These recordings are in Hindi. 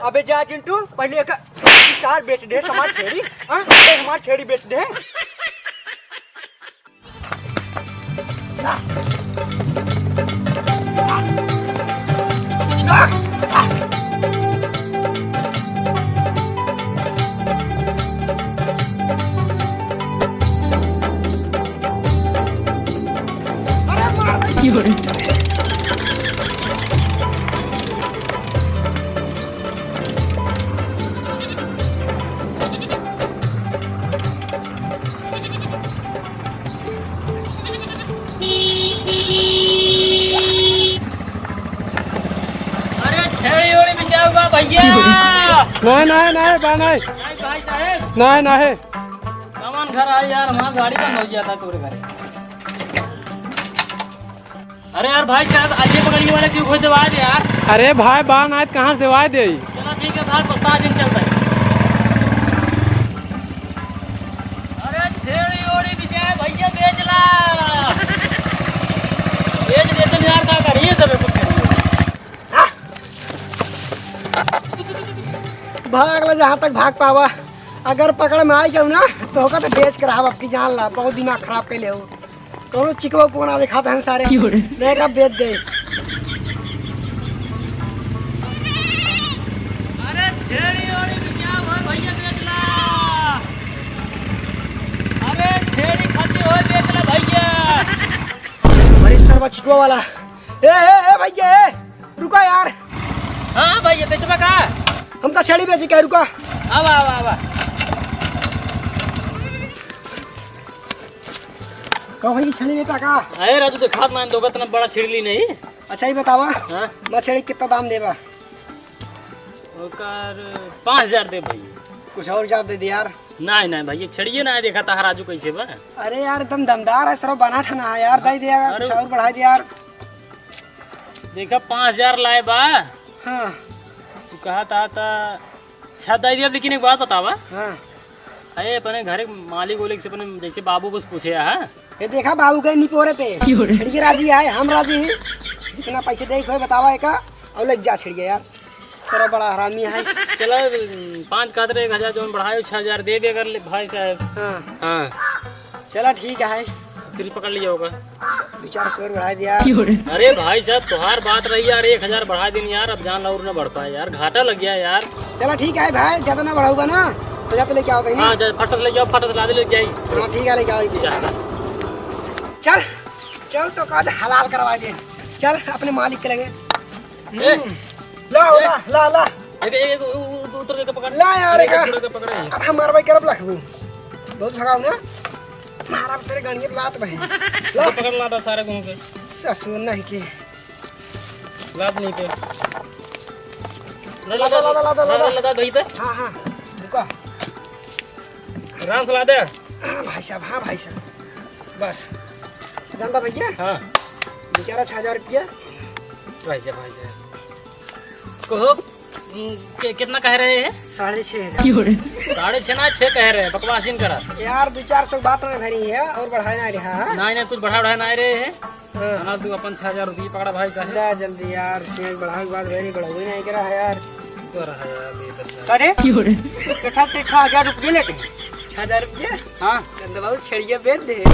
अबे जा चिंटू पहले एक चार बेच दे हमार छेड़ी। हाँ हमार छेड़ी बेच दे। भैया नहीं भाई साहब नहीं सामान घर आ यार, हमारा गाड़ी बंद हो गया था तुम्हारे घर। अरे यार भाई साहब आगे पकड़ने वाले क्यों खोज दवा दे यार। अरे भाई बान आज कहाँ से दवा दे। चलो ठीक है भाई, 5 दिन चलता है। अरे छेड़ी ओड़ी विजय भैया बेचला बेच देते यार, क्या करिए सब कुछ। भाग ले जहाँ तक भाग पावा। अगर पकड़ में आई जाऊ ना तो होगा तो बेच कर अब आपकी जान ला। बहुत दिमाग खराब पे ले हो तो चिकवा को ना दिखाते हैं सारे रहेगा बेच दे। अरे छेड़ी ओड़ी भी क्या हुआ भैया बेचला। अरे छेड़ी खाती हो बेचला भैया। अरे सरवा चिकवा वाला ए भैया रुको यार। हाँ भैया बेचवा का हम तो छेड़ी बेची क्या रुको। आवा आवा आवा। कहो भाई छेड़ी बेचा का। अरे राजू तो खाद मान दोगा इतना बड़ा छिड़ली नहीं। अच्छा ही बतावा हाँ मैं छेड़ी कितना दाम देवा। ओकर 5000 दे भैया। कुछ और ज्यादा दे दे यार। नहीं भैया छड़िए ना देखा था राजू कैसे बा। अरे यार एकदम दमदार है सर बना ठना है यार। दे दे यार कुछ और बढ़ा दे यार। देखा 5000 लाए बा। हाँ तू कहा था छत दे दिया, लेकिन एक बात बतावा। हाँ अरे अपने घर मालिक ओलिक से अपने जैसे बाबू बस पूछे है। ये देखा बाबू गए निपोरे पे छिड़के राजी है। हम राजी हैं जितना पैसे दे कोई बतावा का और लग जा छिड़के यार। सर बड़ा हरामी है। चलो 5 का 1000 जो बढ़ाए 6000 दे भी अगर भाई साहब। हाँ हाँ चला ठीक है फिर पकड़ लिया होगा। 2-400 बढ़ा दिया। अरे भाई साहब तुम्हार बात रही यार, 1000 बढ़ा देनी यार। अब जान और न बढ़ पाए यार, घाटा लग गया यार। चला ठीक है भाई ज्यादा ना बढ़ाऊंगा ना तो जाते लेके आओ कहीं। हाँ फटक ले जाओ, फटक ला दे लेके आई। हाँ ठीक है लेके आओ। चल चल तो काज हलाल करवा दे। चल अपने मालिक के लगे। ला ला ला ला एक उतर के पकड़ ला यार का पकड़। अब हम मारवाई करब लखबू बहुत भगाऊ ना मारा तेरे गाड़ी में लात बहे। ला पकड़ ला सारे घूम के ससुर नहीं के लात नहीं पे लदा भाई तो। हाँ हाँ रुको आराम से ला दे। हाँ भाई साहब बस जानता भैया। हाँ बेचारा 6000 रुपया। भाई साहब कहो कितना कह रहे हैं। 6,500 6.5 ना 6 कह रहे हैं। बकवास इन करा यार 2-400 बात में भरी है और बढ़ाना रहा। नहीं कुछ बढ़ा नहीं रहे हैं। हाँ तू अपन 6000 रुपये पकड़ा भाई साहब। जा जल्दी यार शेयर बढ़ाने के बाद नहीं बढ़ाओगे नहीं करा है यार। अरे कठा 1000 रुपये लेते हैं। 6000 रुपये। हाँ बाबू छड़िए बेच दे।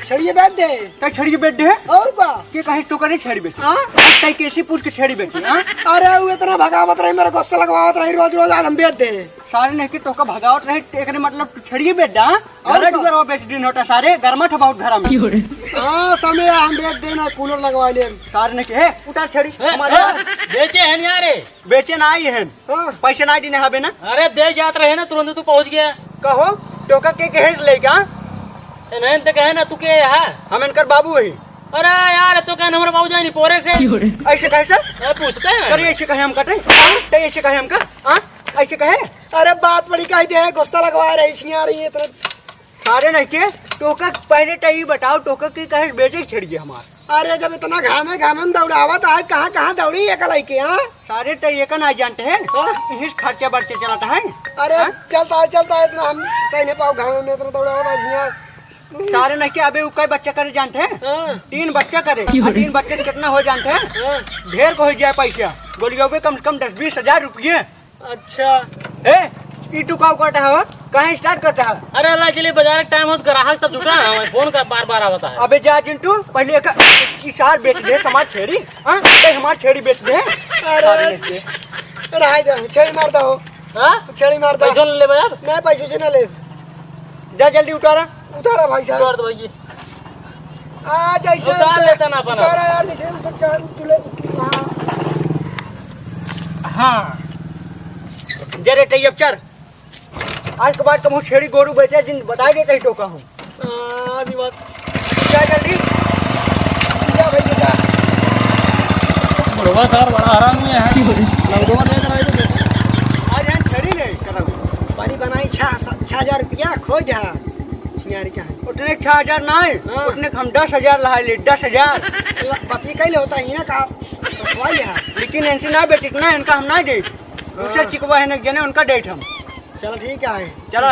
छड़िए बेच दे तो छड़िए बेच दे और का के कहीं टोकर नहीं छड़ी बेची। हाँ कहीं कैसे पूछ के छड़ी बेची। हाँ अरे वो इतना भगावत रही मेरे गुस्सा लगवावत रही रोज आज हम बेच दे सारे नहीं कि टोका भगावत रही एकने मतलब छड़िए बेच दा और घर बेच दिन होता सारे गरमठ बहुत घर में। हाँ समय हम बेच देना कूलर लगवा ले सारे नहीं है उतार छड़ी हमारे बेचे हैं यार। बेचे ना आई है पैसे ना देने हबे ना। अरे दे जात रहे ना तुरंत तू पहुंच गया। कहो टोका के कहे लेगा नहीं तो कहे ना तू के है हम इनकर बाबू है। अरे यार तो कहना हमारे बाबू जाए नहीं पोरे से ऐसे कहे सर पूछते हैं। अरे ऐसे कहे हम कटे ऐसे कहे हम का ऐसे कहे। अरे बात बड़ी कही दे गुस्सा लगवा रही यार ये इतना सारे नहीं के टोका पहले टही बताओ टोका की कहे बेटे छिड़िए हमारे। अरे जब इतना घामे दौड़ावा तो आज कहाँ दौड़ी एक लड़के। हाँ सारे टही का नहीं जानते हैं इस खर्चा बढ़ते चलाता है। अरे चलता है इतना हम सही नहीं पाओ घामे में इतना दौड़ा सारे नहीं अबे कई बच्चा करे जानते हैं। 3 बच्चा करे 3 बच्चे कितना हो जानते हैं। ढेर को हो जाए पैसा। गोलियों पे कम से कम 10-20 हजार रुपये। अच्छा ए ई तू का करता है कहाँ स्टार्ट करता है? अरे अल्लाह चलिए बाजार टाइम हो तो ग्राहक सब जुटा है फोन का बार बार आवता है। अबे जा चिंटू पहले एक इशार बेच दे हमार छेड़ी। हाँ हमार छेड़ी बेच दे। अरे राय दे छेड़ी मार दो हाँ छेड़ी मार दो पैसा ले बाजार मैं पैसे से ना ले जा जल्दी उतारा। उतारा भाई साहब उतार दो भाई आ जैसे उतार लेता ना अपना। उतारा यार जैसे तुले हाँ जरे तैयब चल आज के बाद तुम छेड़ी गोरू बेचे जिन बता देते ही टोका हूँ। आधी बात जा जल्दी जा भाई जा बड़ा सर बड़ा हरामी है लौटवा दे रहा है आज यहाँ छेड़ी नहीं करा पानी बनाई 6,000 रुपया खो जा छियारी का है उतने 6,000 ना है हाँ। उतने हम 10,000 ला ले 10,000। पति कैले होता है ना का रखवाई है लेकिन इनसे ना बेटी ना इनका हम ना दे उससे चिकवा है ना जने उनका डेट हम। चलो ठीक है चला